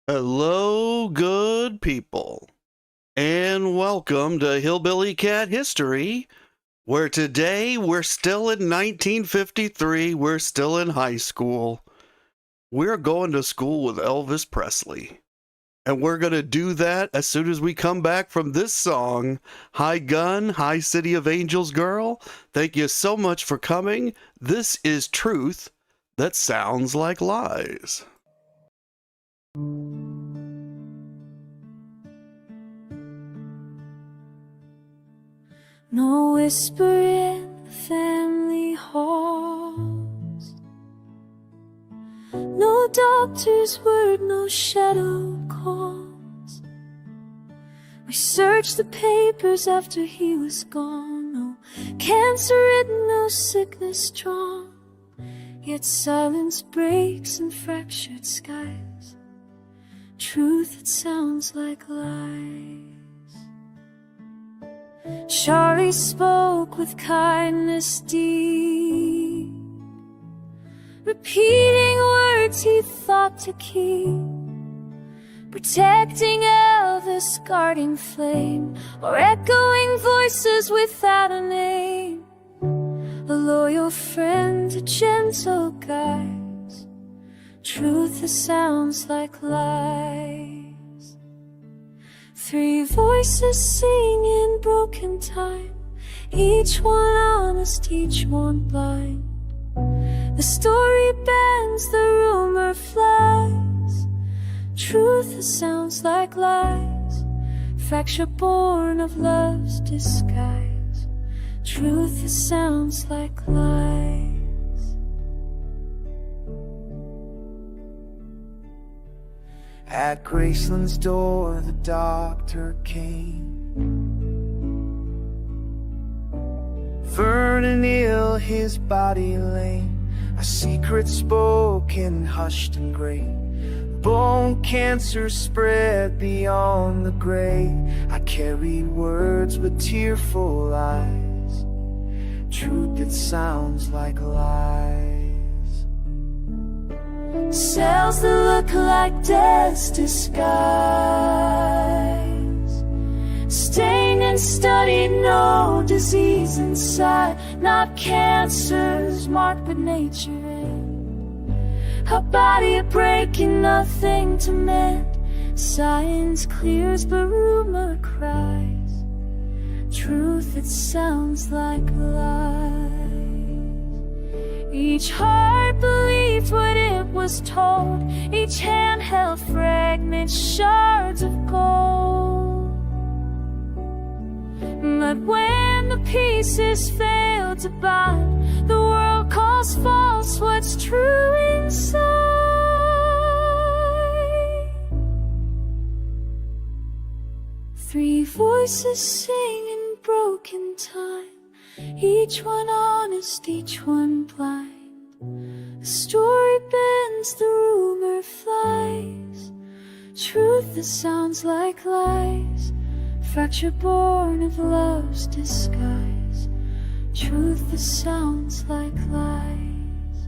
Hello, good people, and welcome to Hillbilly Cat History, where today we're still in 1953, we're still in high school. We're going to school with Elvis Presley, and we're going to do that as soon as we come back from this song, High Gun, High City of Angels Girl. Thank you so much for coming. This is truth that sounds like lies. No whisper in the family halls, no doctor's word, no shadow calls. We searched the papers after he was gone. No cancer written, no sickness drawn. Yet silence breaks in fractured skies. Truth that sounds like lies. Charlie spoke with kindness deep, repeating words he thought to keep, protecting Elvis, guarding flame, or echoing voices without a name. A loyal friend, a gentle guide, truth that sounds like lies. Three voices sing in broken time, each one honest, each one blind. The story bends, the rumor flies, truth that sounds like lies. Fracture born of love's disguise, truth that sounds like lies. At Graceland's door, the doctor came. Vernon ill, his body lame. A secret spoken, hushed and great. Bone cancer spread beyond the grave. I carried words with tearful eyes, truth that sounds like lies. Cells that look like death's disguise, stained and studied, no disease inside. Not cancers marked but nature in. Her body a breaking, nothing to mend. Science clears but rumor cries, truth that sounds like lies. Each heart believed what it was told, each hand held fragments, shards of gold. But when the pieces fail to bind, the world calls false what's true inside. Three voices sing in broken time, each one honest, each one blind. The story bends, the rumor flies, truth that sounds like lies. Fracture born of love's disguise, truth that sounds like lies.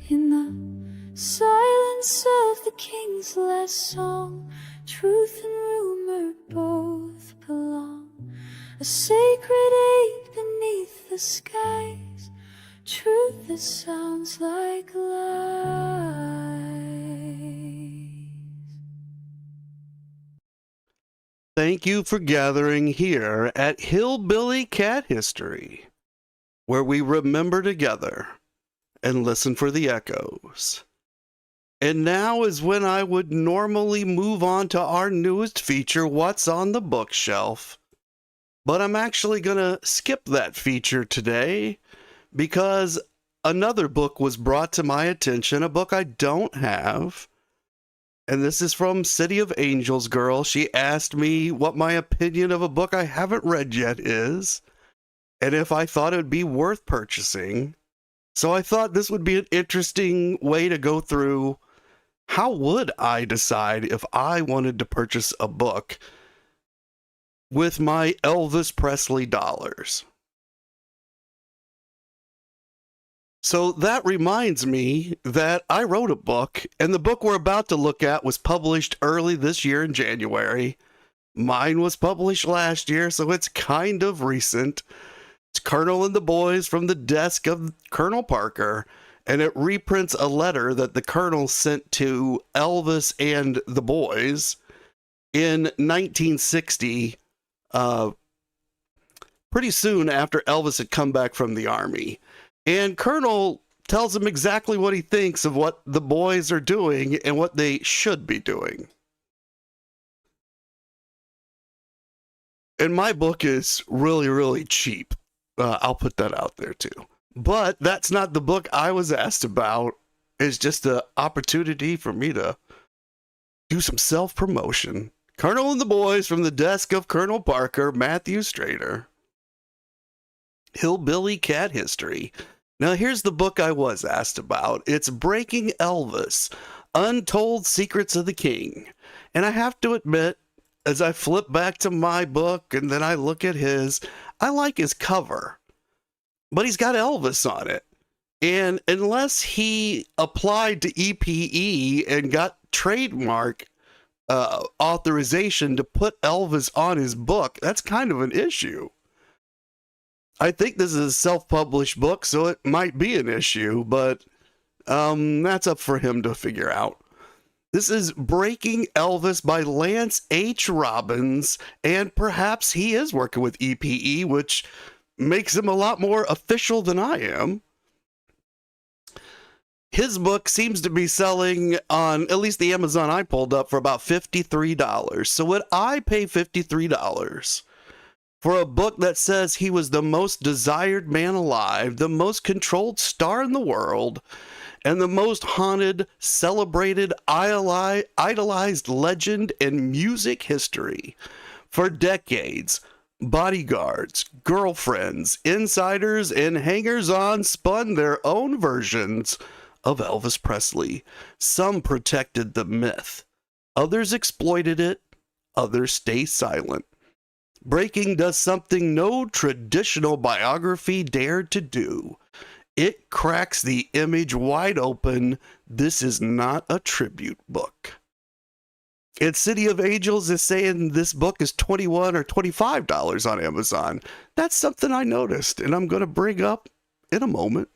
In the silence of the king's last song, truth and rumor both belong. A sacred ache beneath the skies, truth that sounds like lies. Thank you for gathering here at Hillbilly Cat History, where we remember together and listen for the echoes. And now is when I would normally move on to our newest feature, What's on the Bookshelf. But I'm actually going to skip that feature today because another book was brought to my attention, a book I don't have. And this is from City of Angels Girl. She asked me what my opinion of a book I haven't read yet is, and if I thought it would be worth purchasing. So I thought this would be an interesting way to go through how would I decide if I wanted to purchase a book with my Elvis Presley dollars. So that reminds me that I wrote a book, and the book we're about to look at was published early this year in January. Mine was published last year, so it's kind of recent. It's Colonel and the Boys from the Desk of Colonel Parker, and it reprints a letter that the Colonel sent to Elvis and the Boys in 1960, pretty soon after Elvis had come back from the Army. And Colonel tells him exactly what he thinks of what the boys are doing and what they should be doing. And my book is really, really cheap. I'll put that out there too. But that's not the book I was asked about. It's just an opportunity for me to do some self-promotion. Colonel and the Boys from the Desk of Colonel Parker, Matthew Strader. Hillbilly Cat History. Now here's the book I was asked about. It's Breaking Elvis, Untold Secrets of the King. And I have to admit, as I flip back to my book and then I look at his, I like his cover. But he's got Elvis on it. And unless he applied to EPE and got trademark authorization to put Elvis on his book, that's kind of an issue. I think this is a self-published book, so it might be an issue, but that's up for him to figure out. This is Breaking Elvis by Lance H. Robbins, and perhaps he is working with EPE, which makes him a lot more official than I am. His book seems to be selling on, at least the Amazon I pulled up, for about $53. So would I pay $53 for a book that says he was the most desired man alive, the most controlled star in the world, and the most haunted, celebrated, idolized legend in music history? For decades, bodyguards, girlfriends, insiders, and hangers-on spun their own versions of Elvis Presley. Some protected the myth. Others exploited it. Others stay silent. Breaking does something no traditional biography dared to do. It cracks the image wide open. This is not a tribute book. And City of Angels is saying this book is $21 or $25 on Amazon. That's something I noticed, and I'm going to bring up in a moment.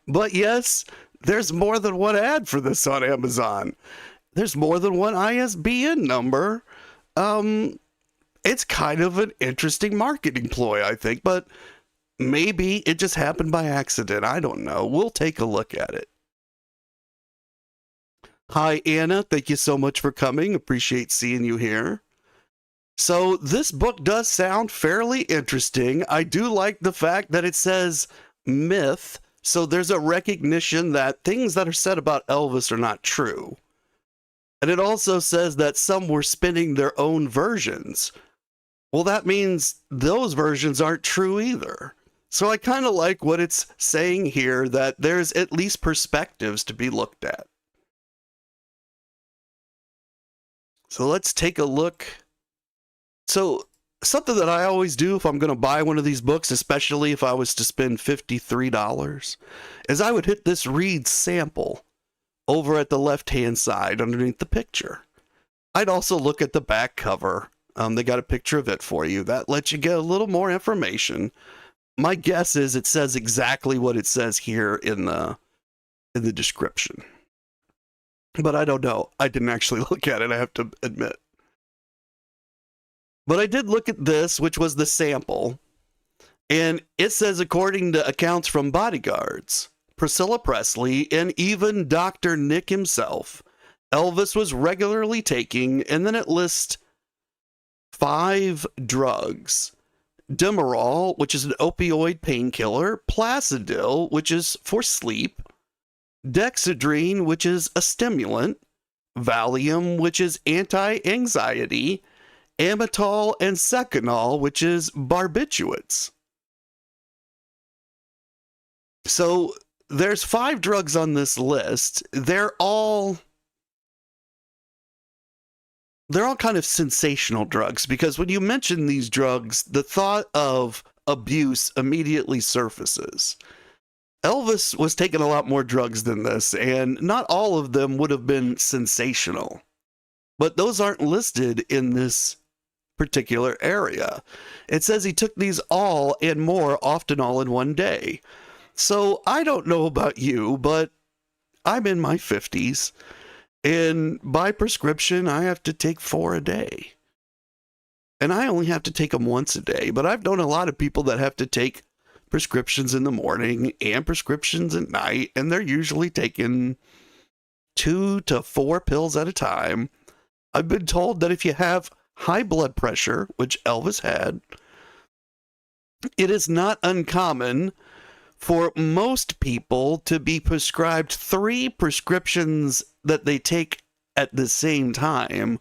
But yes, there's more than one ad for this on Amazon. There's more than one ISBN number. It's kind of an interesting marketing ploy, I think, but maybe it just happened by accident. I don't know. We'll take a look at it. Hi, Anna. Thank you so much for coming. Appreciate seeing you here. So this book does sound fairly interesting. I do like the fact that it says myth. So there's a recognition that things that are said about Elvis are not true. And it also says that some were spinning their own versions. Well, that means those versions aren't true either. So I kind of like what it's saying here, that there's at least perspectives to be looked at. So let's take a look. So something that I always do if I'm going to buy one of these books, especially if I was to spend $53, is I would hit this read sample over at the left-hand side underneath the picture. I'd also look at the back cover. They got a picture of it for you. That lets you get a little more information. My guess is it says exactly what it says here in the description. But I don't know. I didn't actually look at it, I have to admit. But I did look at this, which was the sample. And it says, according to accounts from bodyguards, Priscilla Presley, and even Dr. Nick himself, Elvis was regularly taking, and then it lists 5 drugs. Demerol, which is an opioid painkiller, Placidil, which is for sleep, Dexedrine, which is a stimulant, Valium, which is anti-anxiety, Amitol, and Seconal, which is barbiturates. So there's 5 drugs on this list. They're all kind of sensational drugs, because when you mention these drugs, the thought of abuse immediately surfaces. Elvis was taking a lot more drugs than this, and not all of them would have been sensational. But those aren't listed in this particular area. It says he took these all and more, often all in one day. So I don't know about you, but I'm in my 50s, and by prescription, I have to take 4 a day. And I only have to take them once a day, but I've known a lot of people that have to take prescriptions in the morning and prescriptions at night, and they're usually taking 2 to 4 pills at a time. I've been told that if you have high blood pressure, which Elvis had, it is not uncommon for most people to be prescribed 3 prescriptions that they take at the same time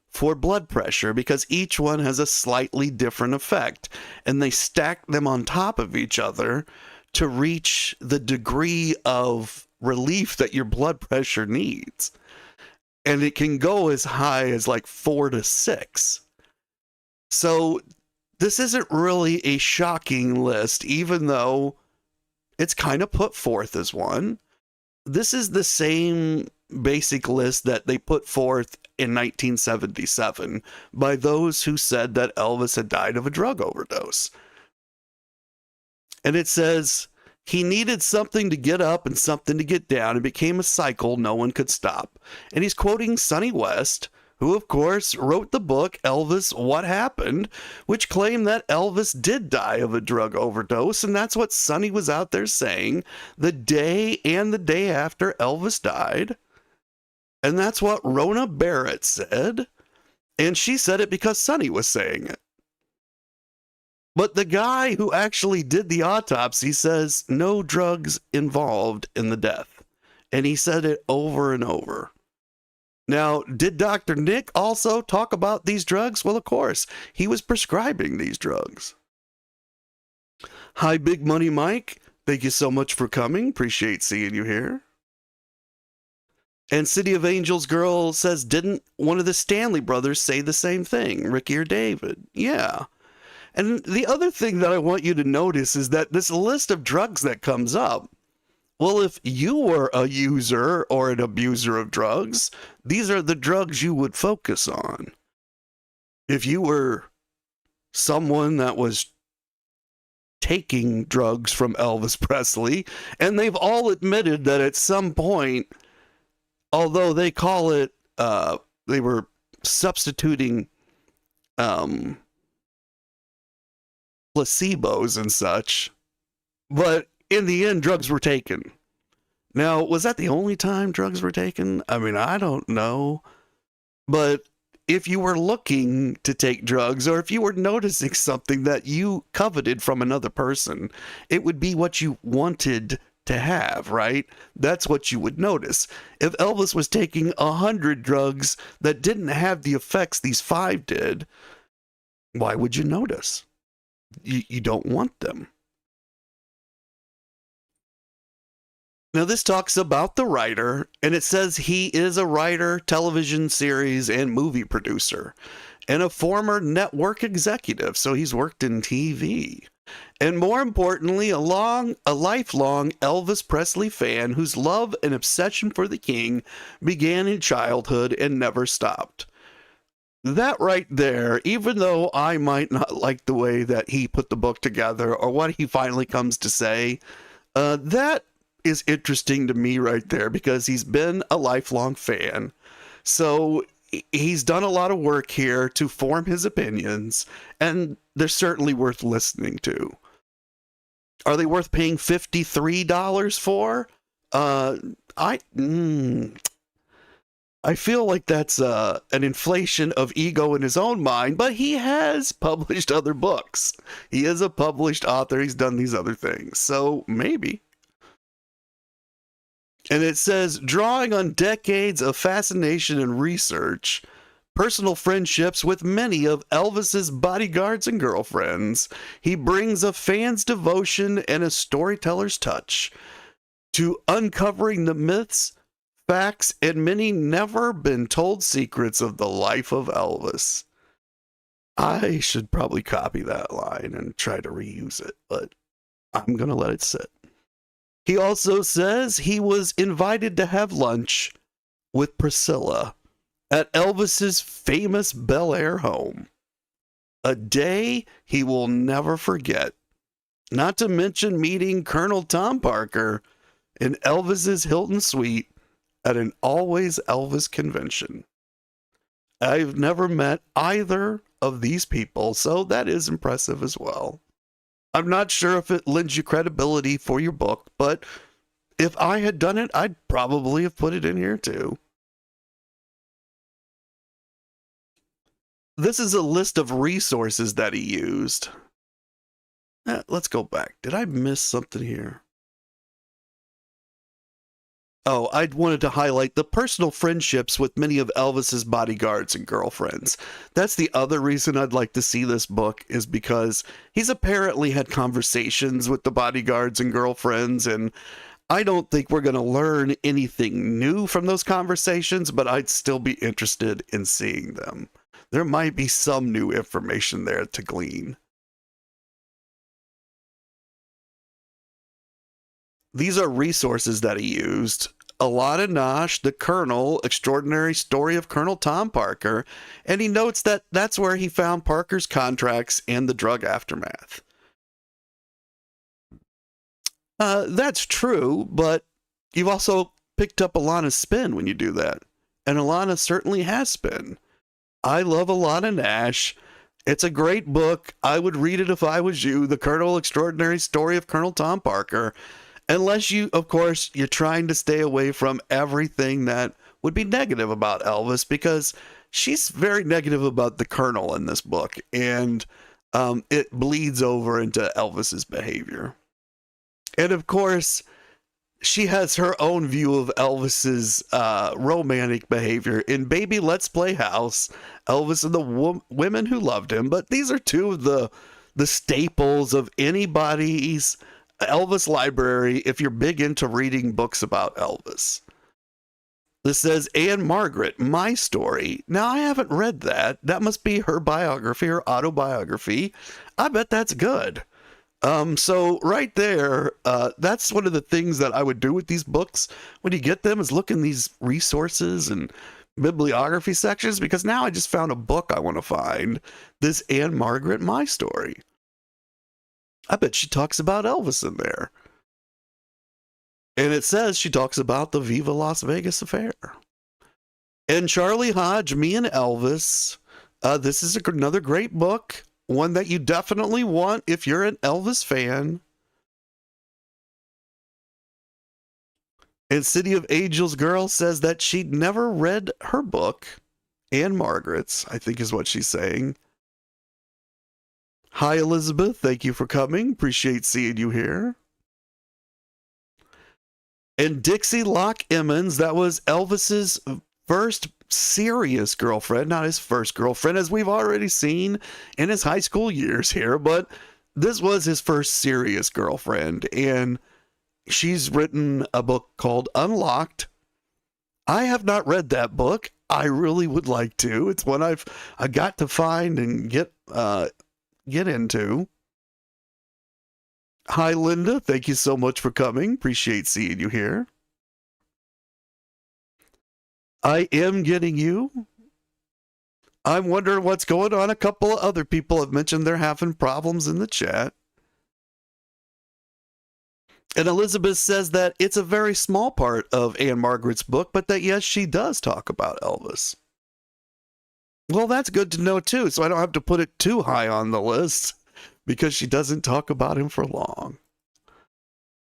for blood pressure, because each one has a slightly different effect, and they stack them on top of each other to reach the degree of relief that your blood pressure needs. And it can go as high as like 4 to 6. So this isn't really a shocking list, even though it's kind of put forth as one. This is the same basic list that they put forth in 1977 by those who said that Elvis had died of a drug overdose. And it says he needed something to get up and something to get down. It became a cycle no one could stop. And he's quoting Sonny West, who, of course, wrote the book Elvis, What Happened, which claimed that Elvis did die of a drug overdose, and that's what Sonny was out there saying the day and the day after Elvis died. And that's what Rona Barrett said, and she said it because Sonny was saying it. But the guy who actually did the autopsy says no drugs involved in the death, and he said it over and over. Now, did Dr. Nick also talk about these drugs? Well, of course, he was prescribing these drugs. Hi, Big Money Mike. Thank you so much for coming. Appreciate seeing you here. And City of Angels Girl says, didn't one of the Stanley brothers say the same thing? Ricky or David? Yeah. And the other thing that I want you to notice is that this list of drugs that comes up, well, if you were a user or an abuser of drugs, these are the drugs you would focus on. If you were someone that was taking drugs from Elvis Presley, and they've all admitted that at some point, although they call it, they were substituting placebos and such, but in the end, drugs were taken. Now, was that the only time drugs were taken? I mean, I don't know. But if you were looking to take drugs, or if you were noticing something that you coveted from another person, it would be what you wanted to have, right? That's what you would notice. If Elvis was taking 100 drugs that didn't have the effects these 5 did, why would you notice? You don't want them. Now, this talks about the writer, and it says he is a writer, television series, and movie producer, and a former network executive, so he's worked in TV. And more importantly, a lifelong Elvis Presley fan whose love and obsession for the king began in childhood and never stopped. That right there, even though I might not like the way that he put the book together or what he finally comes to say, that is interesting to me right there, because he's been a lifelong fan. So he's done a lot of work here to form his opinions, and they're certainly worth listening to. Are they worth paying $53 for? I feel like that's an inflation of ego in his own mind, but he has published other books. He is a published author. He's done these other things, so maybe. And it says, drawing on decades of fascination and research, personal friendships with many of Elvis's bodyguards and girlfriends, he brings a fan's devotion and a storyteller's touch to uncovering the myths, facts, and many never been told secrets of the life of Elvis. I should probably copy that line and try to reuse it, but I'm going to let it sit. He also says he was invited to have lunch with Priscilla at Elvis's famous Bel Air home. A day he will never forget. Not to mention meeting Colonel Tom Parker in Elvis's Hilton suite at an Always Elvis convention. I've never met either of these people, so that is impressive as well. I'm not sure if it lends you credibility for your book, but if I had done it, I'd probably have put it in here too. This is a list of resources that he used. Let's go back. Did I miss something here? Oh, I wanted to highlight the personal friendships with many of Elvis's bodyguards and girlfriends. That's the other reason I'd like to see this book, is because he's apparently had conversations with the bodyguards and girlfriends, and I don't think we're going to learn anything new from those conversations, but I'd still be interested in seeing them. There might be some new information there to glean. These are resources that he used. Alana Nosh, The Colonel, Extraordinary Story of Colonel Tom Parker, and he notes that that's where he found Parker's contracts and the drug aftermath. That's true, but you've also picked up Alana's spin when you do that. And Alana certainly has spin. I love Alana Nash. It's a great book. I would read it if I was you. The Colonel, Extraordinary Story of Colonel Tom Parker. Unless you, of course, you're trying to stay away from everything that would be negative about Elvis, because she's very negative about the Colonel in this book, and it bleeds over into Elvis's behavior. And of course, she has her own view of Elvis's romantic behavior in Baby Let's Play House, Elvis and the Women Who Loved Him. But these are two of the staples of anybody's Elvis library if you're big into reading books about Elvis. This says Ann-Margret, My Story. Now, I haven't read that. That must be her biography or autobiography. I bet that's good. So right there, that's one of the things that I would do with these books when you get them, is look in these resources and bibliography sections, because now I just found a book I want to find. This Ann-Margret, My Story. I bet she talks about Elvis in there. And it says she talks about the Viva Las Vegas affair. And Charlie Hodge, Me and Elvis. This is another great book. One that you definitely want if you're an Elvis fan. And City of Angels Girl says that she'd never read her book. Ann-Margret's, I think is what she's saying. Hi, Elizabeth. Thank you for coming. Appreciate seeing you here. And Dixie Locke Emmons, that was Elvis's first serious girlfriend, not his first girlfriend, as we've already seen in his high school years here, but this was his first serious girlfriend, and she's written a book called Unlocked. I have not read that book. I really would like to. It's one I got to find and get into. Hi, Linda. Thank you so much for coming. Appreciate seeing you here. I am getting you. I'm wondering what's going on. A couple of other people have mentioned they're having problems in the chat. And Elizabeth says that it's a very small part of Ann-Margret's book, but that yes, she does talk about Elvis. Well, that's good to know too, so I don't have to put it too high on the list, because she doesn't talk about him for long.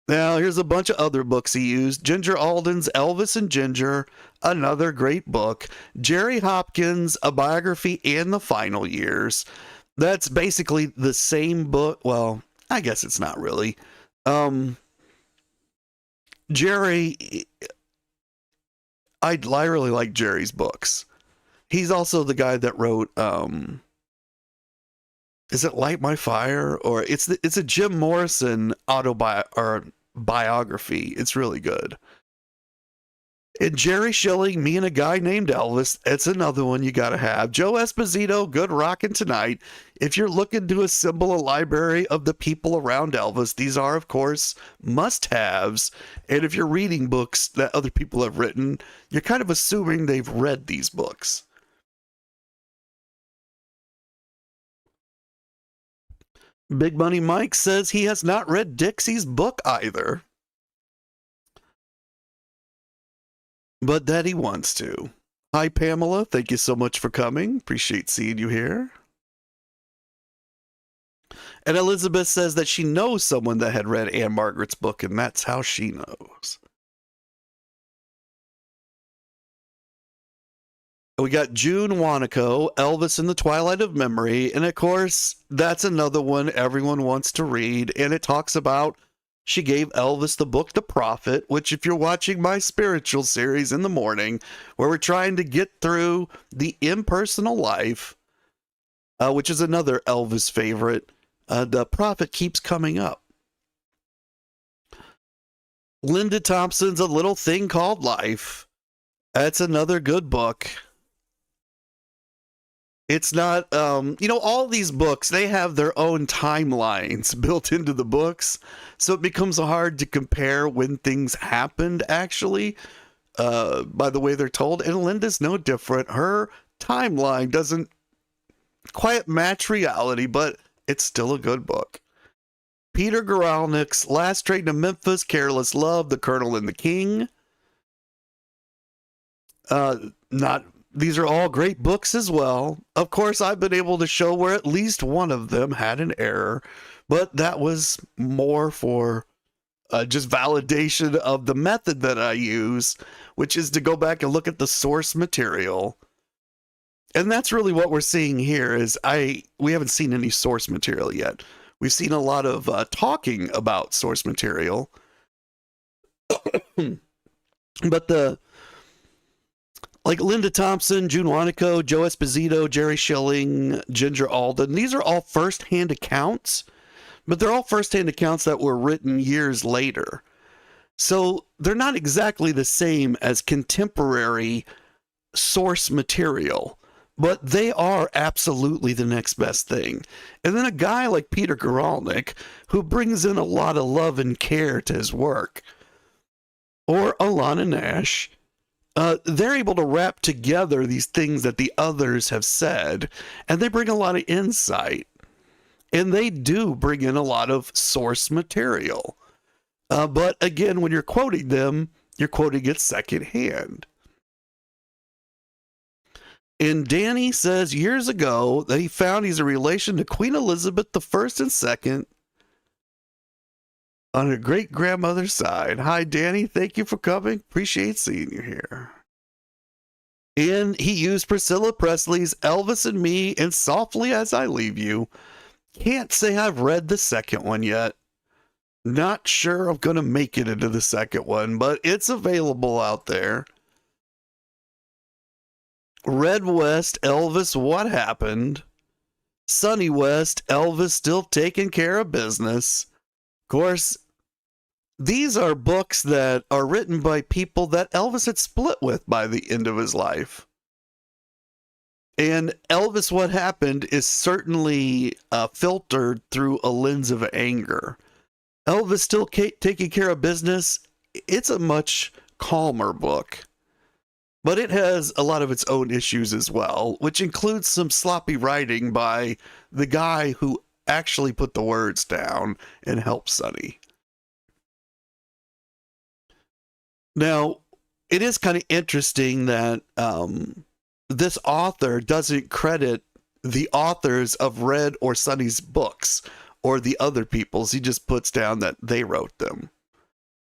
Now, here's a bunch of other books he used. Ginger Alden's Elvis and Ginger, another great book. Jerry Hopkins, A Biography and the Final Years. That's basically the same book. Well, I guess it's not really. Jerry, I really like Jerry's books. He's also the guy that wrote, is it Light My Fire? Or it's a Jim Morrison biography. It's really good. And Jerry Schilling, Me and a Guy Named Elvis, it's another one you got to have. Joe Esposito, Good Rockin' Tonight. If you're looking to assemble a library of the people around Elvis, these are, of course, must-haves. And if you're reading books that other people have written, you're kind of assuming they've read these books. Big Money Mike says he has not read Dixie's book either, but that he wants to. Hi, Pamela. Thank you so much for coming. Appreciate seeing you here. And Elizabeth says that she knows someone that had read Ann-Margret's book, and that's how she knows. We got June Wanico, Elvis in the Twilight of Memory, and of course, that's another one everyone wants to read, and it talks about she gave Elvis the book The Prophet, which if you're watching my spiritual series in the morning, where we're trying to get through the impersonal life, which is another Elvis favorite, The Prophet keeps coming up. Linda Thompson's A Little Thing Called Life. That's another good book. It's not, all these books, they have their own timelines built into the books, so it becomes hard to compare when things happened, actually, by the way they're told. And Linda's no different. Her timeline doesn't quite match reality, but it's still a good book. Peter Guralnick's Last Train to Memphis, Careless Love, The Colonel and the King. These are all great books as well. Of course, I've been able to show where at least one of them had an error, but that was more for just validation of the method that I use, which is to go back and look at the source material. And that's really what we're seeing here is we haven't seen any source material yet. We've seen a lot of talking about source material. But like Linda Thompson, June Wanico, Joe Esposito, Jerry Schilling, Ginger Alden, these are all first-hand accounts, but they're all first-hand accounts that were written years later. So they're not exactly the same as contemporary source material, but they are absolutely the next best thing. And then a guy like Peter Guralnick, who brings in a lot of love and care to his work, or Alana Nash, they're able to wrap together these things that the others have said, and they bring a lot of insight. And they do bring in a lot of source material. But again, when you're quoting them, you're quoting it secondhand. And Danny says years ago that he found he's a relation to Queen Elizabeth I and II on her great-grandmother's side. Hi, Danny. Thank you for coming. Appreciate seeing you here. And he used Priscilla Presley's Elvis and Me and Softly As I Leave You. Can't say I've read the second one yet. Not sure I'm going to make it into the second one, but it's available out there. Red West, Elvis, What Happened? Sunny West, Elvis Still Taking Care of Business. Of course, these are books that are written by people that Elvis had split with by the end of his life. And Elvis, What Happened is certainly filtered through a lens of anger. Elvis Still Taking Care of Business, it's a much calmer book. But it has a lot of its own issues as well, which includes some sloppy writing by the guy who actually put the words down and helped Sonny. Now, it is kind of interesting that this author doesn't credit the authors of Red or Sonny's books or the other people's. He just puts down that they wrote them.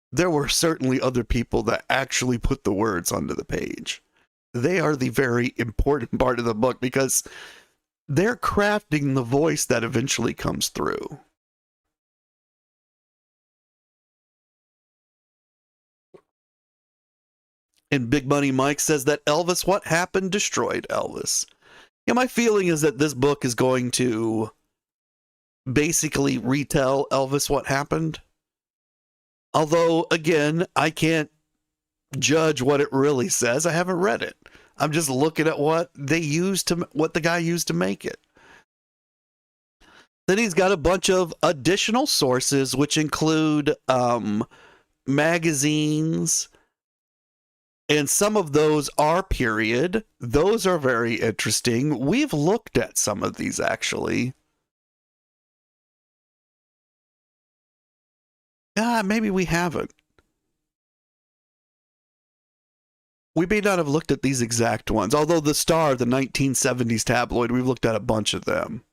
There were certainly other people that actually put the words onto the page. They are the very important part of the book because they're crafting the voice that eventually comes through. And Big Money Mike says that Elvis, What Happened destroyed Elvis. Yeah, my feeling is that this book is going to basically retell Elvis What Happened. Although, again, I can't judge what it really says. I haven't read it. I'm just looking at what the guy used to make it. Then he's got a bunch of additional sources, which include magazines, and some of those are period. Those are very interesting. We've looked at some of these, actually. Maybe we haven't. We may not have looked at these exact ones, although the Star, the 1970s tabloid, we've looked at a bunch of them.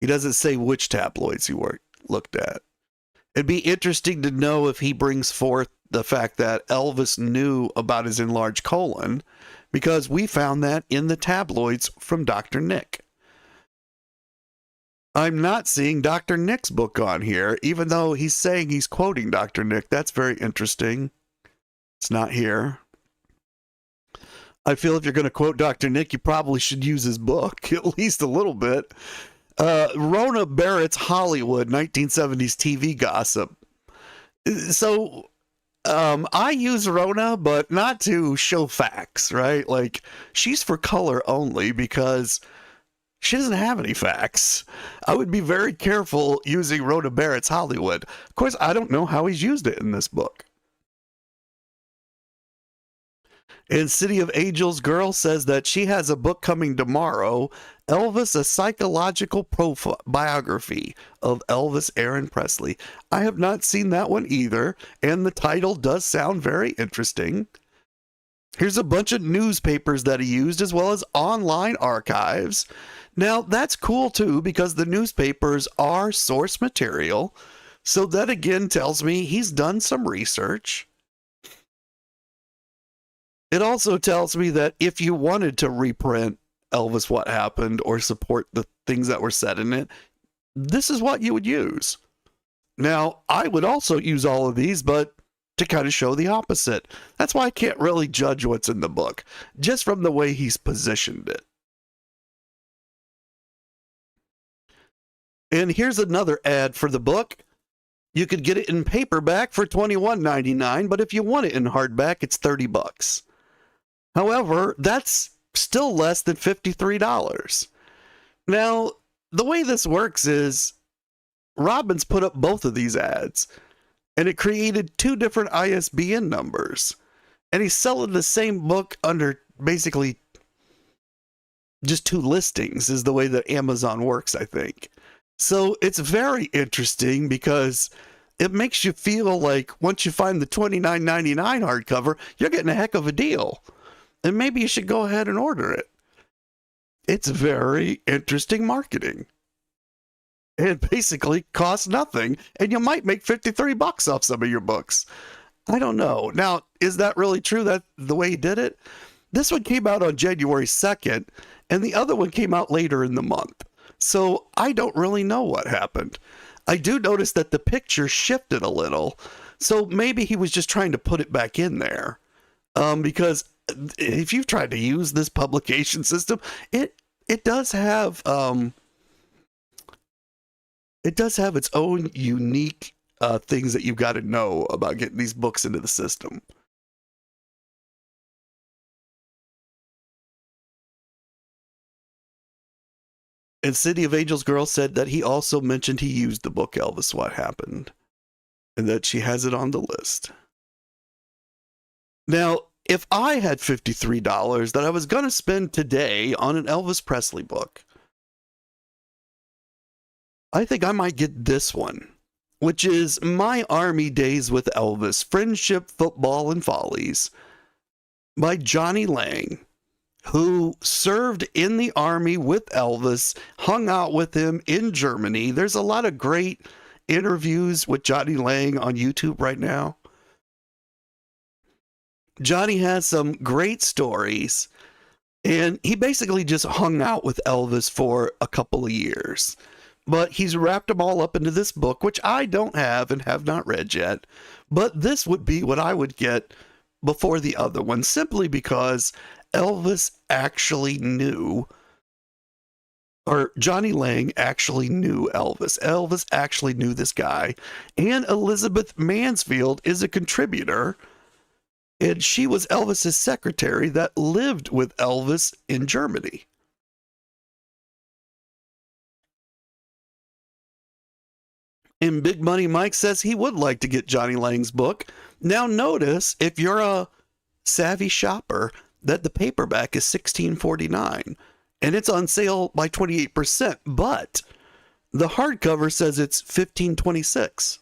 He doesn't say which tabloids he looked at. It'd be interesting to know if he brings forth the fact that Elvis knew about his enlarged colon, because we found that in the tabloids from Dr. Nick. I'm not seeing Dr. Nick's book on here, even though he's saying he's quoting Dr. Nick. That's very interesting. It's not here. I feel if you're going to quote Dr. Nick, you probably should use his book, at least a little bit. Rona Barrett's Hollywood, 1970s TV gossip. So, I use Rona, but not to show facts, right? Like, she's for color only because she doesn't have any facts. I would be very careful using Rona Barrett's Hollywood. Of course, I don't know how he's used it in this book. And City of Angels Girl says that she has a book coming tomorrow, Elvis, a psychological biography of Elvis Aaron Presley. I have not seen that one either, and the title does sound very interesting. Here's a bunch of newspapers that he used, as well as online archives. Now, that's cool too, because the newspapers are source material. So that again tells me he's done some research. It also tells me that if you wanted to reprint Elvis What Happened or support the things that were said in it, this is what you would use. Now, I would also use all of these, but to kind of show the opposite. That's why I can't really judge what's in the book, just from the way he's positioned it. And here's another ad for the book. You could get it in paperback for $21.99, but if you want it in hardback, it's $30. However, that's still less than $53. Now, the way this works is Robbins put up both of these ads, and it created two different ISBN numbers. And he's selling the same book under basically just two listings, is the way that Amazon works, I think. So it's very interesting because it makes you feel like once you find the $29.99 hardcover, you're getting a heck of a deal. And maybe you should go ahead and order it. It's very interesting marketing. It basically costs nothing, and you might make $53 off some of your books. I don't know. Now, is that really true, that the way he did it? This one came out on January 2nd, and the other one came out later in the month. So I don't really know what happened. I do notice that the picture shifted a little, so maybe he was just trying to put it back in there. Because if you've tried to use this publication system, it does have its own unique things that you've got to know about getting these books into the system. And City of Angels Girl said that he also mentioned he used the book Elvis What Happened, and that she has it on the list. Now, if I had $53 that I was going to spend today on an Elvis Presley book, I think I might get this one, which is My Army Days with Elvis, Friendship, Football, and Follies by Johnny Lang, who served in the army with Elvis, hung out with him in Germany. There's a lot of great interviews with Johnny Lang on YouTube right now. Johnny has some great stories, and he basically just hung out with Elvis for a couple of years. But he's wrapped them all up into this book, which I don't have and have not read yet. But this would be what I would get before the other one, simply because Elvis actually knew, or Johnny Lang actually knew Elvis. Elvis actually knew this guy. And Elizabeth Mansfield is a contributor and she was Elvis's secretary that lived with Elvis in Germany. And Big Money Mike says he would like to get Johnny Lang's book. Now notice, if you're a savvy shopper, that the paperback is $16.49, and it's on sale by 28%, but the hardcover says it's $15.26.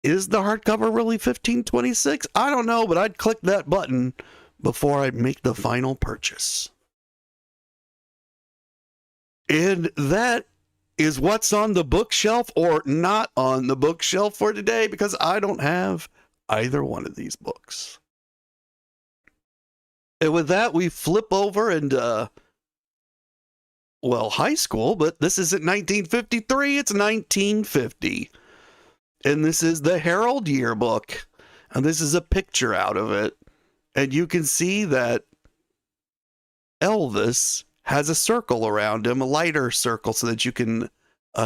Is the hardcover really $15.26? I don't know, but I'd click that button before I make the final purchase. And that is what's on the bookshelf or not on the bookshelf for today, because I don't have either one of these books. And with that, we flip over and, high school, but this isn't 1953, it's 1950. And this is the Herald Yearbook, and this is a picture out of it. And you can see that Elvis has a circle around him, a lighter circle, so that you can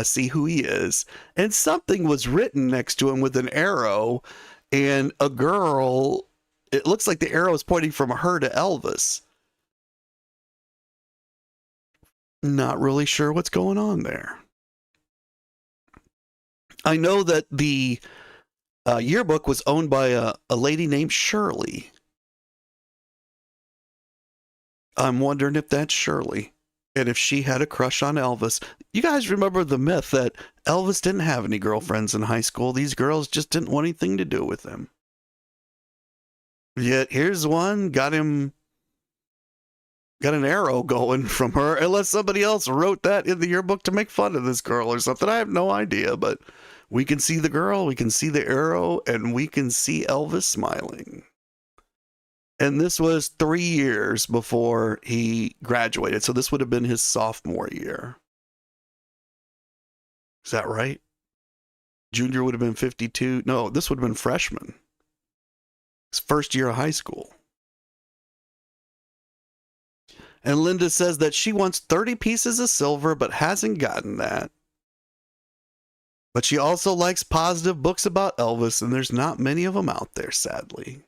see who he is. And something was written next to him with an arrow, and a girl, it looks like the arrow is pointing from her to Elvis. Not really sure what's going on there. I know that the yearbook was owned by a lady named Shirley. I'm wondering if that's Shirley, and if she had a crush on Elvis. You guys remember the myth that Elvis didn't have any girlfriends in high school. These girls just didn't want anything to do with him. Yet here's one, got an arrow going from her, unless somebody else wrote that in the yearbook to make fun of this girl or something. I have no idea, but we can see the girl, we can see the arrow, and we can see Elvis smiling. And this was 3 years before he graduated, so this would have been his sophomore year. Is that right? Junior would have been 52. No, this would have been freshman. His first year of high school. And Linda says that she wants 30 pieces of silver, but hasn't gotten that. But she also likes positive books about Elvis, and there's not many of them out there, sadly.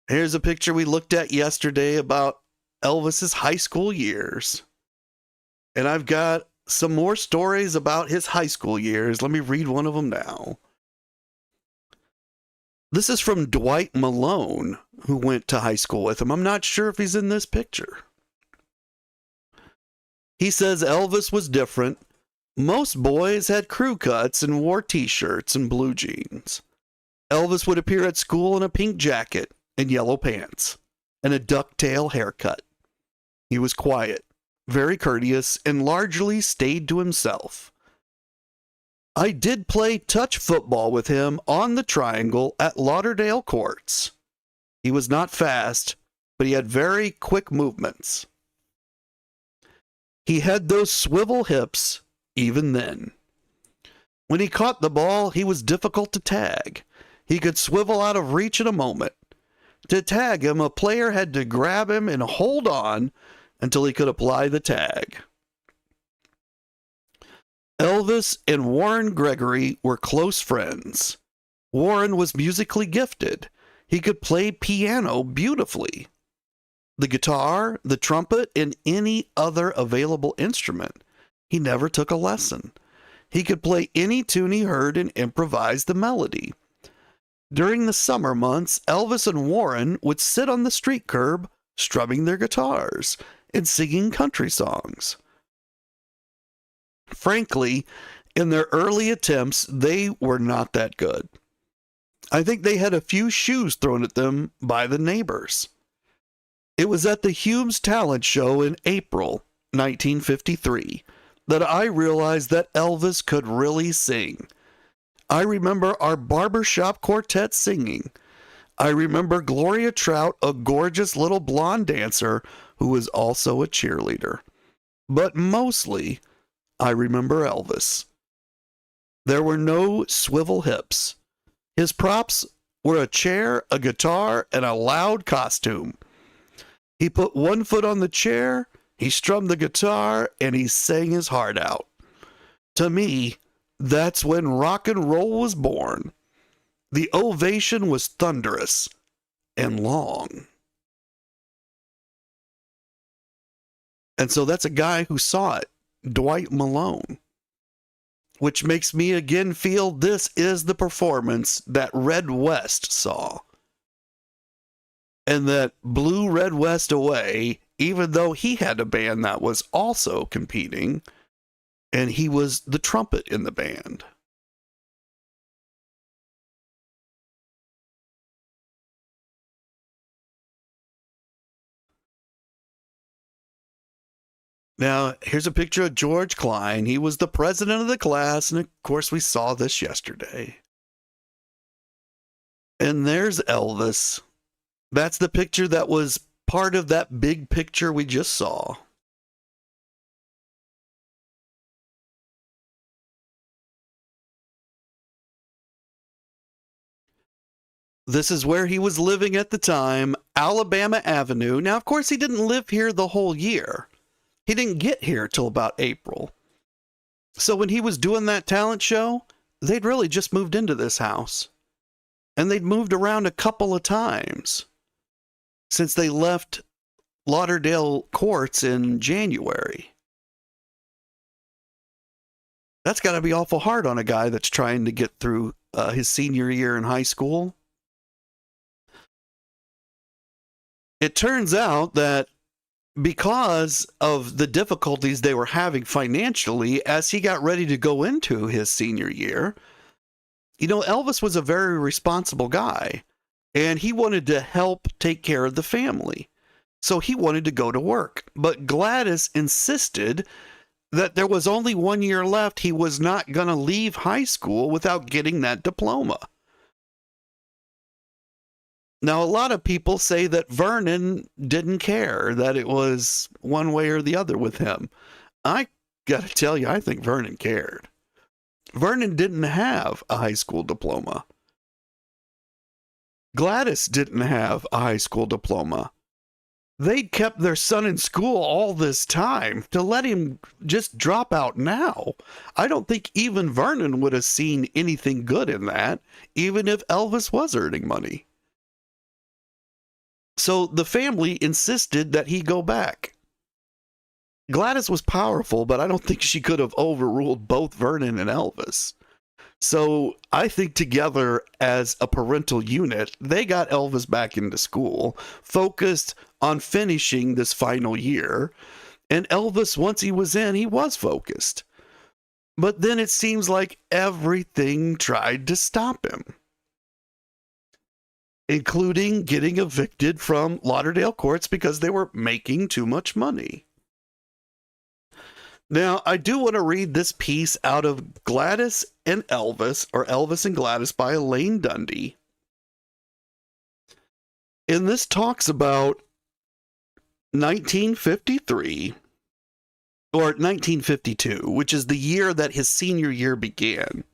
Here's a picture we looked at yesterday about Elvis's high school years. And I've got some more stories about his high school years. Let me read one of them now. This is from Dwight Malone, who went to high school with him. I'm not sure if he's in this picture. He says Elvis was different. Most boys had crew cuts and wore t-shirts and blue jeans. Elvis would appear at school in a pink jacket and yellow pants and a ducktail haircut. He was quiet, very courteous, and largely stayed to himself. I did play touch football with him on the triangle at Lauderdale Courts. He was not fast, but he had very quick movements. He had those swivel hips even then. When he caught the ball, he was difficult to tag. He could swivel out of reach in a moment. To tag him, a player had to grab him and hold on until he could apply the tag. Elvis and Warren Gregory were close friends. Warren was musically gifted. He could play piano beautifully. The guitar, the trumpet, and any other available instrument. He never took a lesson. He could play any tune he heard and improvise the melody. During the summer months, Elvis and Warren would sit on the street curb, strumming their guitars and singing country songs. Frankly, in their early attempts, they were not that good. I think they had a few shoes thrown at them by the neighbors. It was at the Humes Talent Show in April 1953 that I realized that Elvis could really sing. I remember our barbershop quartet singing. I remember Gloria Trout, a gorgeous little blonde dancer who was also a cheerleader. But mostly, I remember Elvis. There were no swivel hips. His props were a chair, a guitar, and a loud costume. He put one foot on the chair, he strummed the guitar, and he sang his heart out. To me, that's when rock and roll was born. The ovation was thunderous and long. And so that's a guy who saw it, Dwight Malone. Which makes me again feel this is the performance that Red West saw. And that blew Red West away, even though he had a band that was also competing, and he was the trumpet in the band. Now, here's a picture of George Klein. He was the president of the class, and of course we saw this yesterday. And there's Elvis. That's the picture that was part of that big picture we just saw. This is where he was living at the time, Alabama Avenue. Now, of course, he didn't live here the whole year. He didn't get here till about April. So when he was doing that talent show, they'd really just moved into this house. And they'd moved around a couple of times since they left Lauderdale courts in January. That's got to be awful hard on a guy that's trying to get through his senior year in high school. It turns out that because of the difficulties they were having financially as he got ready to go into his senior year, you know, Elvis was a very responsible guy, and he wanted to help take care of the family. So he wanted to go to work. But Gladys insisted that there was only 1 year left. He was not going to leave high school without getting that diploma. Now, a lot of people say that Vernon didn't care, that it was one way or the other with him. I got to tell you, I think Vernon cared. Vernon didn't have a high school diploma. Gladys didn't have a high school diploma. They'd kept their son in school all this time to let him just drop out now. I don't think even Vernon would have seen anything good in that, even if Elvis was earning money. So the family insisted that he go back. Gladys was powerful, but I don't think she could have overruled both Vernon and Elvis. So I think together as a parental unit, they got Elvis back into school, focused on finishing this final year. And Elvis, once he was in, he was focused. But then it seems like everything tried to stop him, including getting evicted from Lauderdale courts because they were making too much money. Now, I do want to read this piece out of Gladys and Elvis, or Elvis and Gladys by Elaine Dundee. And this talks about 1953, or 1952, which is the year that his senior year began.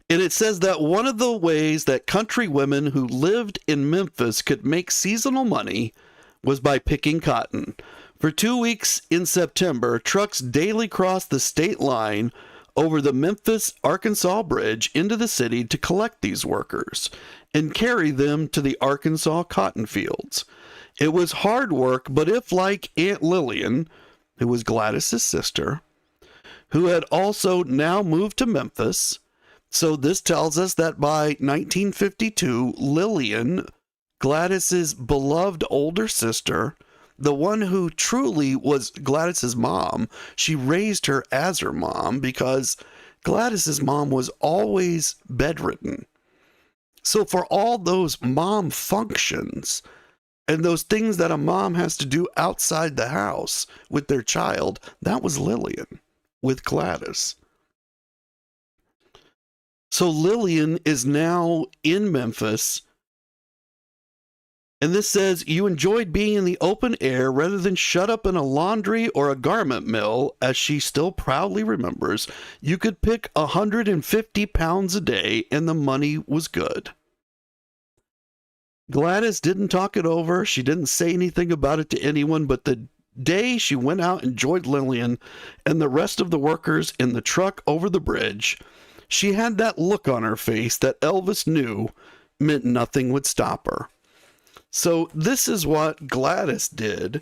And it says that one of the ways that country women who lived in Memphis could make seasonal money was by picking cotton. For 2 weeks in September, trucks daily crossed the state line over the Memphis-Arkansas Bridge into the city to collect these workers and carry them to the Arkansas cotton fields. It was hard work, but if, like Aunt Lillian, who was Gladys's sister, who had also now moved to Memphis, so this tells us that by 1952, Lillian, Gladys's beloved older sister, the one who truly was Gladys's mom, she raised her as her mom because Gladys's mom was always bedridden. So for all those mom functions and those things that a mom has to do outside the house with their child, that was Lillian with Gladys. So Lillian is now in Memphis. And this says, you enjoyed being in the open air rather than shut up in a laundry or a garment mill, as she still proudly remembers. You could pick 150 pounds a day and the money was good. Gladys didn't talk it over. She didn't say anything about it to anyone, but the day she went out and joined Lillian and the rest of the workers in the truck over the bridge, she had that look on her face that Elvis knew meant nothing would stop her. So this is what Gladys did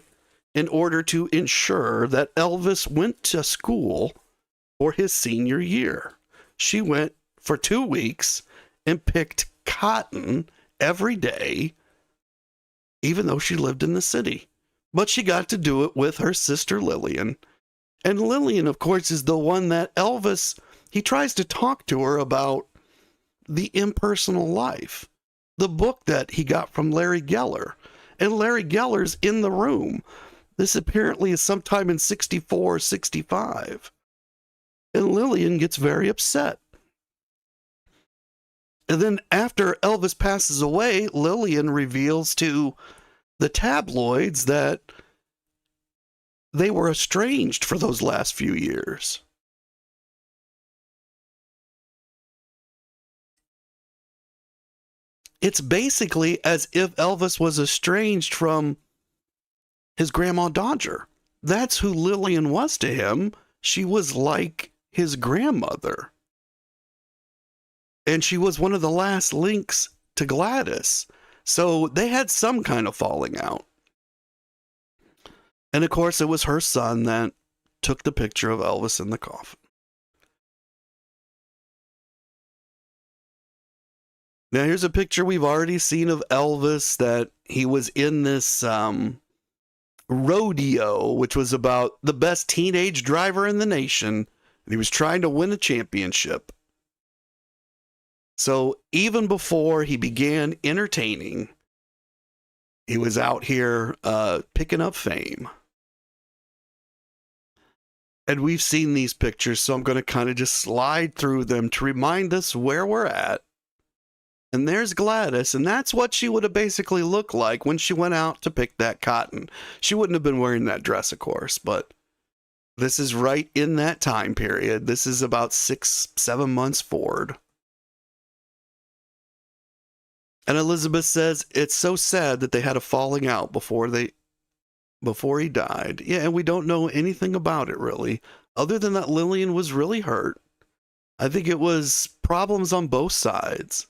in order to ensure that Elvis went to school for his senior year. She went for 2 weeks and picked cotton every day, even though she lived in the city. But she got to do it with her sister Lillian. And Lillian, of course, is the one that Elvis, he tries to talk to her about the impersonal life, the book that he got from Larry Geller. And Larry Geller's in the room. This apparently is sometime in 64, 65. And Lillian gets very upset. And then after Elvis passes away, Lillian reveals to the tabloids that they were estranged for those last few years. It's basically as if Elvis was estranged from his grandma Dodger. That's who Lillian was to him. She was like his grandmother. And she was one of the last links to Gladys. So they had some kind of falling out. And of course, it was her son that took the picture of Elvis in the coffin. Now, here's a picture we've already seen of Elvis, that he was in this rodeo, which was about the best teenage driver in the nation. And he was trying to win a championship. So even before he began entertaining, he was out here picking up fame. And we've seen these pictures, so I'm going to kind of just slide through them to remind us where we're at. And there's Gladys, and that's what she would have basically looked like when she went out to pick that cotton. She wouldn't have been wearing that dress, of course, but this is right in that time period. This is about 6-7 months forward. And Elizabeth says it's so sad that they had a falling out before he died. Yeah, and we don't know anything about it really, other than that Lillian was really hurt. I think it was problems on both sides.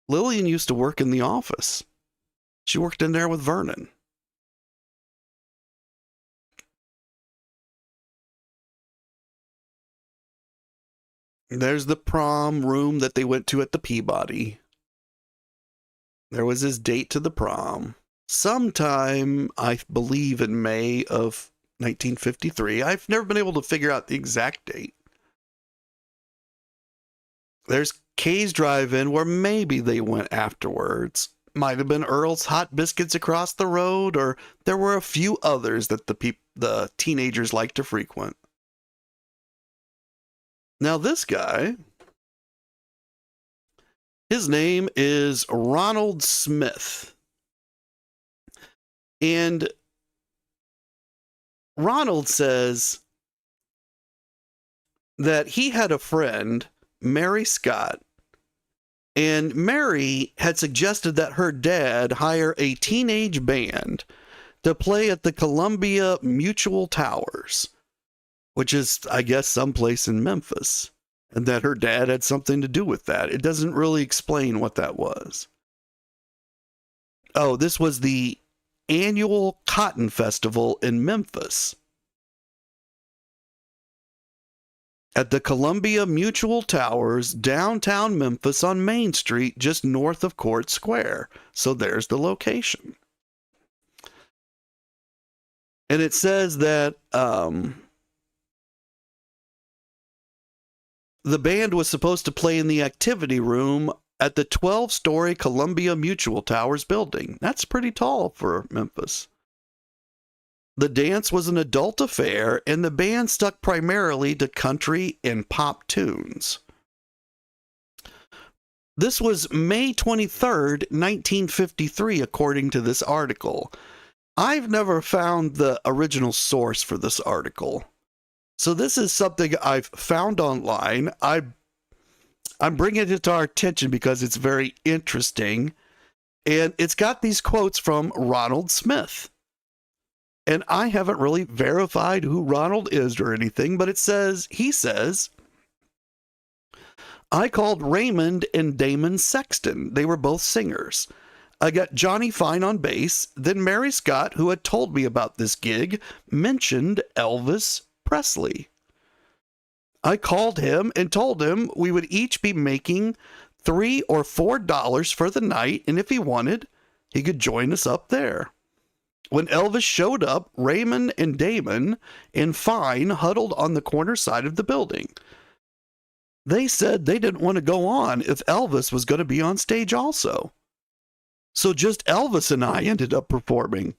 Lillian used to work in the office. She worked in there with Vernon. There's the prom room that they went to at the Peabody. There was his date to the prom. Sometime, I believe, in May of 1953. I've never been able to figure out the exact date. There's Kay's Drive-In, where maybe they went afterwards. Might have been Earl's Hot Biscuits across the road, or there were a few others that the teenagers like to frequent. Now this guy, his name is Ronald Smith. And Ronald says that he had a friend, Mary Scott, and Mary had suggested that her dad hire a teenage band to play at the Columbia Mutual Towers, which is, I guess, someplace in Memphis, and that her dad had something to do with that. It doesn't really explain what that was. Oh, this was the annual Cotton Festival in Memphis. At the Columbia Mutual Towers, downtown Memphis on Main Street, just north of Court Square. So there's the location. And it says that the band was supposed to play in the activity room at the 12-story Columbia Mutual Towers building. That's pretty tall for Memphis. The dance was an adult affair, and the band stuck primarily to country and pop tunes. This was May 23rd, 1953, according to this article. I've never found the original source for this article. So this is something I've found online. I'm bringing it to our attention because it's very interesting. And it's got these quotes from Ronald Smith. And I haven't really verified who Ronald is or anything, but he says, I called Raymond and Damon Sexton. They were both singers. I got Johnny Fine on bass. Then Mary Scott, who had told me about this gig, mentioned Elvis Presley. I called him and told him we would each be making $3 or $4 for the night, and if he wanted, he could join us up there. When Elvis showed up, Raymond and Damon and Fine huddled on the corner side of the building. They said they didn't want to go on if Elvis was going to be on stage also. So just Elvis and I ended up performing.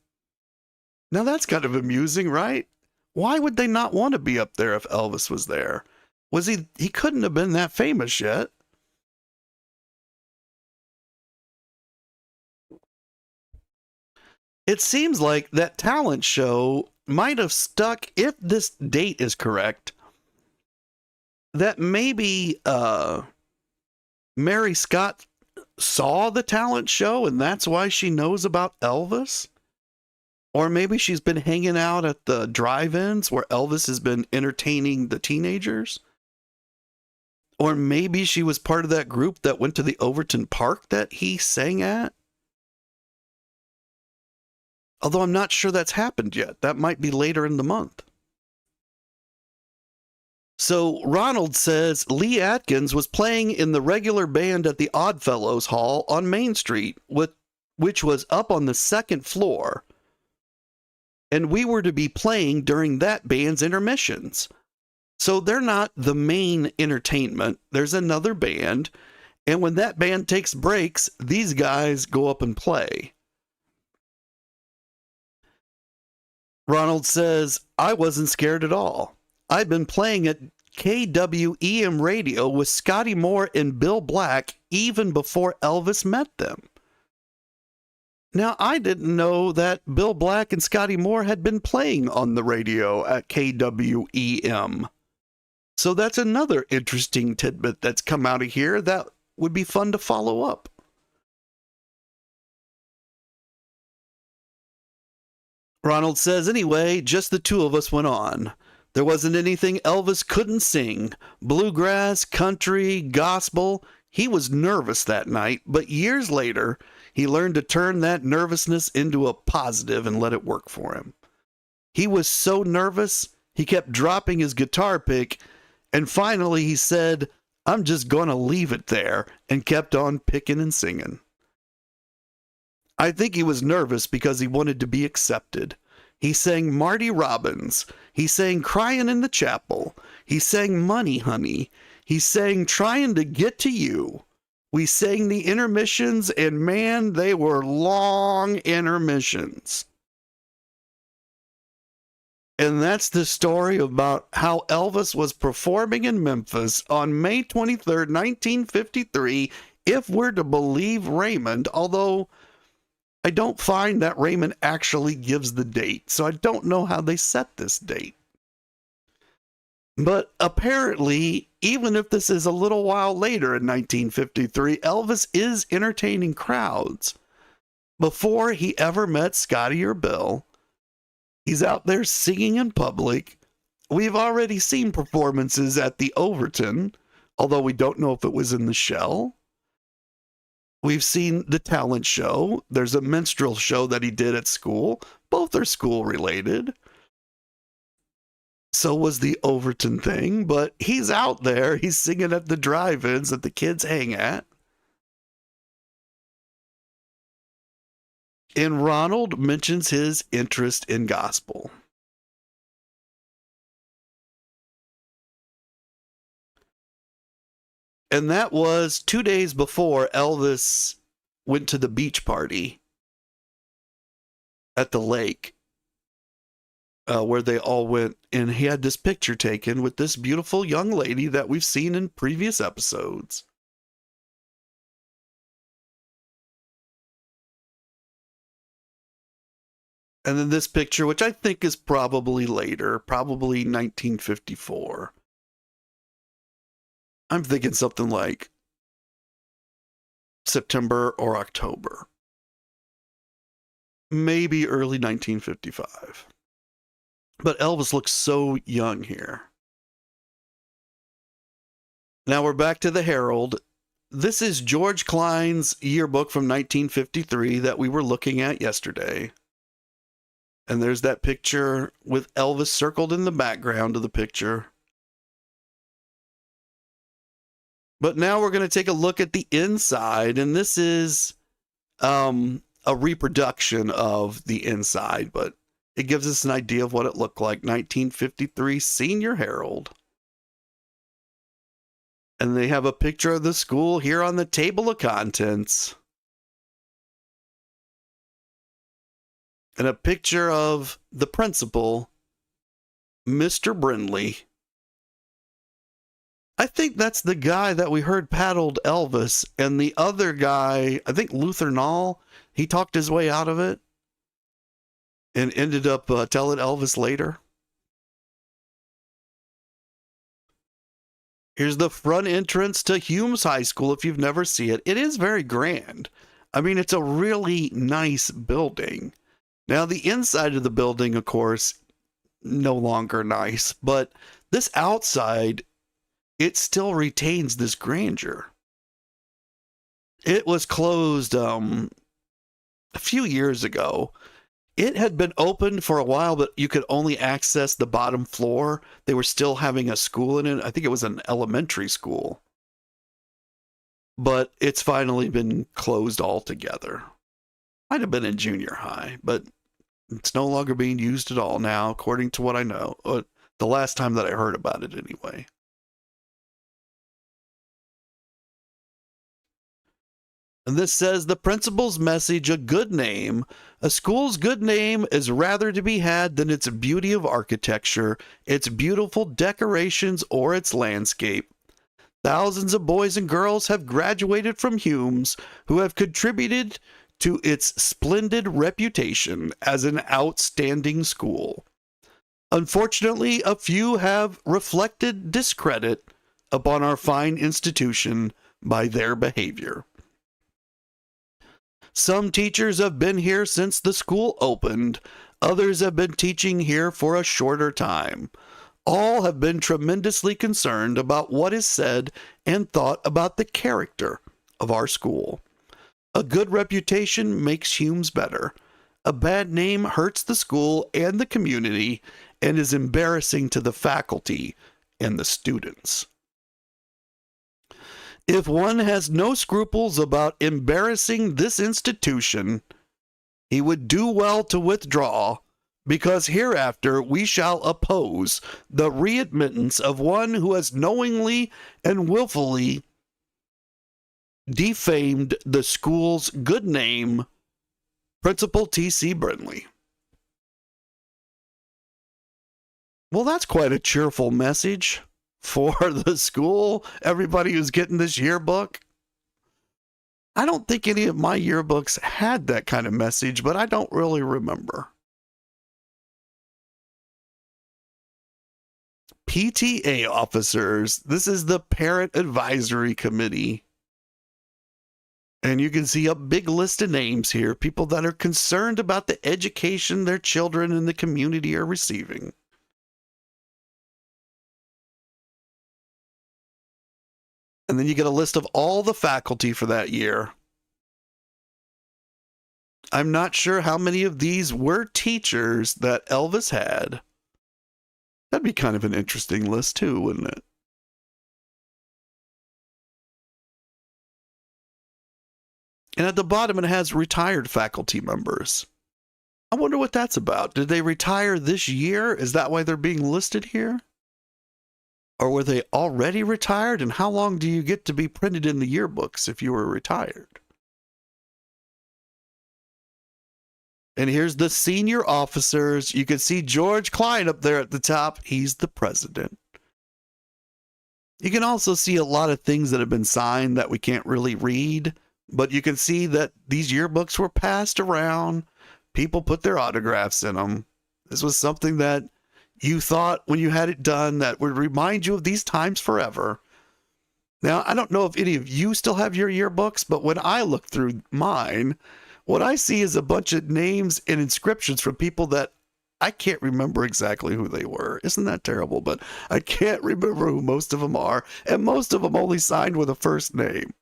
Now that's kind of amusing, right? Why would they not want to be up there if Elvis was there? He couldn't have been that famous yet. It seems like that talent show might have stuck, if this date is correct, that maybe Mary Scott saw the talent show and that's why she knows about Elvis. Or maybe she's been hanging out at the drive-ins where Elvis has been entertaining the teenagers. Or maybe she was part of that group that went to the Overton Park that he sang at. Although I'm not sure that's happened yet. That might be later in the month. So Ronald says Lee Atkins was playing in the regular band at the Oddfellows Hall on Main Street, which was up on the second floor. And we were to be playing during that band's intermissions. So they're not the main entertainment. There's another band. And when that band takes breaks, these guys go up and play. Ronald says, I wasn't scared at all. I'd been playing at KWEM radio with Scotty Moore and Bill Black even before Elvis met them. Now, I didn't know that Bill Black and Scotty Moore had been playing on the radio at KWEM. So that's another interesting tidbit that's come out of here that would be fun to follow up. Ronald says, anyway, just the two of us went on. There wasn't anything Elvis couldn't sing. Bluegrass, country, gospel. He was nervous that night, but years later, he learned to turn that nervousness into a positive and let it work for him. He was so nervous, he kept dropping his guitar pick, and finally he said, I'm just going to leave it there, and kept on picking and singing. I think he was nervous because he wanted to be accepted. He sang Marty Robbins. He sang Crying in the Chapel. He sang Money, Honey. He sang Trying to Get to You. We sang the intermissions, and man, they were long intermissions. And that's the story about how Elvis was performing in Memphis on May 23rd, 1953, if we're to believe Raymond, although I don't find that Raymond actually gives the date, so I don't know how they set this date. But apparently, even if this is a little while later in 1953, Elvis is entertaining crowds. Before he ever met Scotty or Bill, he's out there singing in public. We've already seen performances at the Overton, although we don't know if it was in the Shell. We've seen the talent show. There's a minstrel show that he did at school. Both are school related. So was the Overton thing, but he's out there. He's singing at the drive-ins that the kids hang at. And Ronald mentions his interest in gospel. And that was 2 days before Elvis went to the beach party at the lake, where they all went, and he had this picture taken with this beautiful young lady that we've seen in previous episodes. And then this picture, which I think is probably later, probably 1954. I'm thinking something like September or October. Maybe early 1955. But Elvis looks so young here. Now we're back to the Herald. This is George Klein's yearbook from 1953 that we were looking at yesterday. And there's that picture with Elvis circled in the background of the picture. But now we're going to take a look at the inside, and this is a reproduction of the inside, but it gives us an idea of what it looked like. 1953 Senior Herald. And they have a picture of the school here on the table of contents. And a picture of the principal, Mr. Brindley. I think that's the guy that we heard paddled Elvis, and the other guy, I think Luther Nall, he talked his way out of it and ended up telling Elvis later. Here's the front entrance to Humes High School if you've never seen it. It is very grand. I mean, it's a really nice building. Now, the inside of the building, of course, no longer nice, but this outside, it still retains this grandeur. It was closed a few years ago. It had been opened for a while, but you could only access the bottom floor. They were still having a school in it. I think it was an elementary school. But it's finally been closed altogether. Might have been in junior high, but it's no longer being used at all now, according to what I know. The last time that I heard about it, anyway. And this says, the principal's message, a good name. A school's good name is rather to be had than its beauty of architecture, its beautiful decorations, or its landscape. Thousands of boys and girls have graduated from Humes who have contributed to its splendid reputation as an outstanding school. Unfortunately, a few have reflected discredit upon our fine institution by their behavior. Some teachers have been here since the school opened. Others have been teaching here for a shorter time. All have been tremendously concerned about what is said and thought about the character of our school. A good reputation makes Humes better. A bad name hurts the school and the community and is embarrassing to the faculty and the students. If one has no scruples about embarrassing this institution, he would do well to withdraw, because hereafter we shall oppose the readmittance of one who has knowingly and willfully defamed the school's good name, Principal T.C. Brindley. Well, that's quite a cheerful message for the school, everybody who's getting this yearbook. I don't think any of my yearbooks had that kind of message, but I don't really remember. PTA officers. This is the Parent Advisory Committee. And you can see a big list of names here, people that are concerned about the education their children in the community are receiving. And then you get a list of all the faculty for that year. I'm not sure how many of these were teachers that Elvis had. That'd be kind of an interesting list too, wouldn't it? And at the bottom, it has retired faculty members. I wonder what that's about. Did they retire this year? Is that why they're being listed here? Or were they already retired? And how long do you get to be printed in the yearbooks if you were retired? And here's the senior officers. You can see George Klein up there at the top. He's the president. You can also see a lot of things that have been signed that we can't really read. But you can see that these yearbooks were passed around. People put their autographs in them. This was something that you thought when you had it done that would remind you of these times forever. Now, I don't know if any of you still have your yearbooks, but when I look through mine, what I see is a bunch of names and inscriptions from people that I can't remember exactly who they were. Isn't that terrible? But I can't remember who most of them are. And most of them only signed with a first name.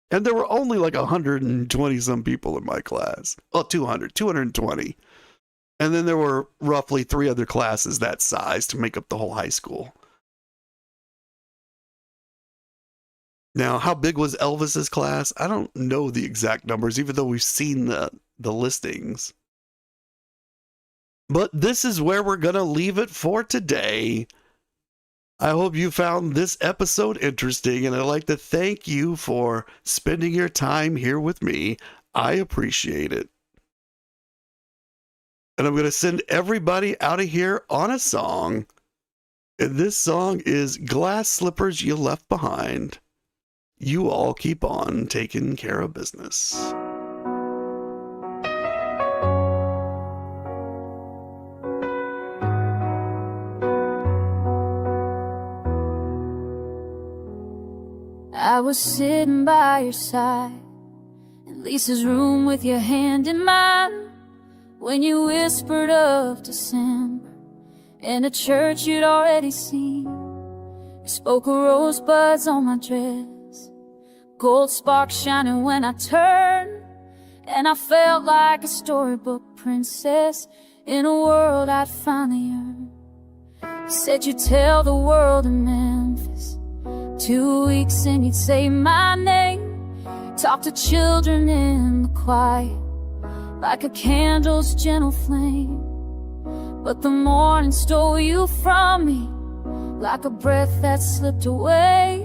And there were only like 120 some people in my class. Well, 220. And then there were roughly 3 other classes that size to make up the whole high school. Now, how big was Elvis's class? I don't know the exact numbers, even though we've seen the listings. But this is where we're going to leave it for today. I hope you found this episode interesting, and I'd like to thank you for spending your time here with me. I appreciate it. And I'm going to send everybody out of here on a song. And this song is Glass Slippers You Left Behind. You all keep on taking care of business. I was sitting by your side in Lisa's room with your hand in mine when you whispered of December in a church you'd already seen. You spoke of rosebuds on my dress, gold sparks shining when I turned, and I felt like a storybook princess in a world I'd finally earned. You said you'd tell the world in Memphis, 2 weeks and you'd say my name. Talk to children in the quiet like a candle's gentle flame. But the morning stole you from me like a breath that slipped away,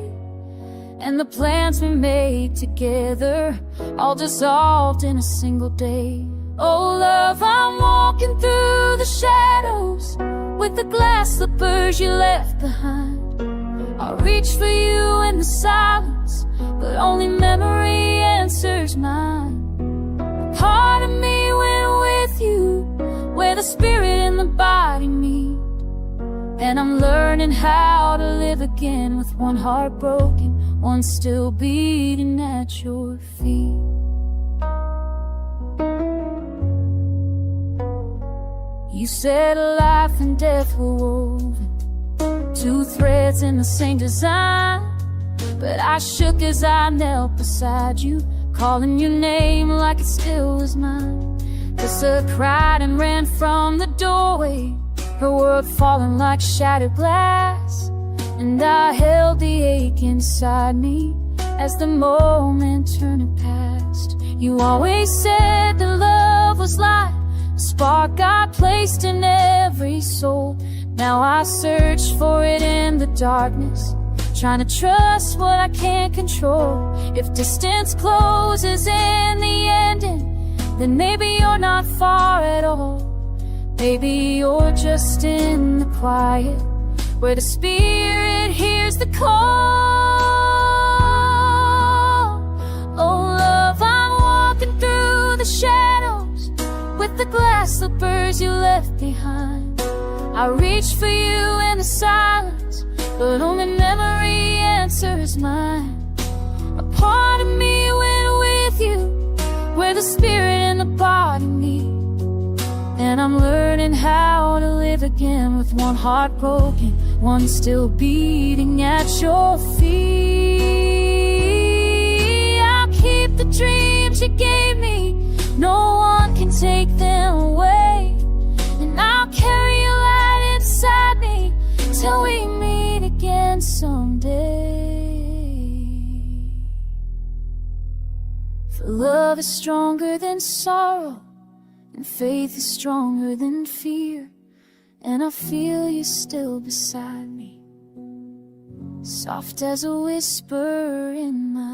and the plans we made together all dissolved in a single day. Oh love, I'm walking through the shadows with the glass slippers you left behind. I'll reach for you in the silence, but only memory answers mine. A part of me went with you where the spirit and the body meet, and I'm learning how to live again with one heart broken, one still beating at your feet. You said life and death were woven, 2 threads in the same design, but I shook as I knelt beside you, calling your name like it still was mine. Lisa cried and ran from the doorway, her world falling like shattered glass, and I held the ache inside me as the moment turned and passed. You always said that love was light, a spark God placed in every soul. Now I search for it in the darkness, trying to trust what I can't control. If distance closes in the ending, then maybe you're not far at all. Maybe you're just in the quiet where the spirit hears the call. Oh love, I'm walking through the shadows with the glass slippers you left behind. I reach for you in the silence, but only memory answers mine. A part of me went with you where the spirit and the body meet, and I'm learning how to live again with one heart broken, one still beating at your feet. I'll keep the dreams you gave me, no one can take them away, and I'll carry your light inside me till we meet again someday. For love is stronger than sorrow, and faith is stronger than fear, and I feel you still beside me, soft as a whisper in my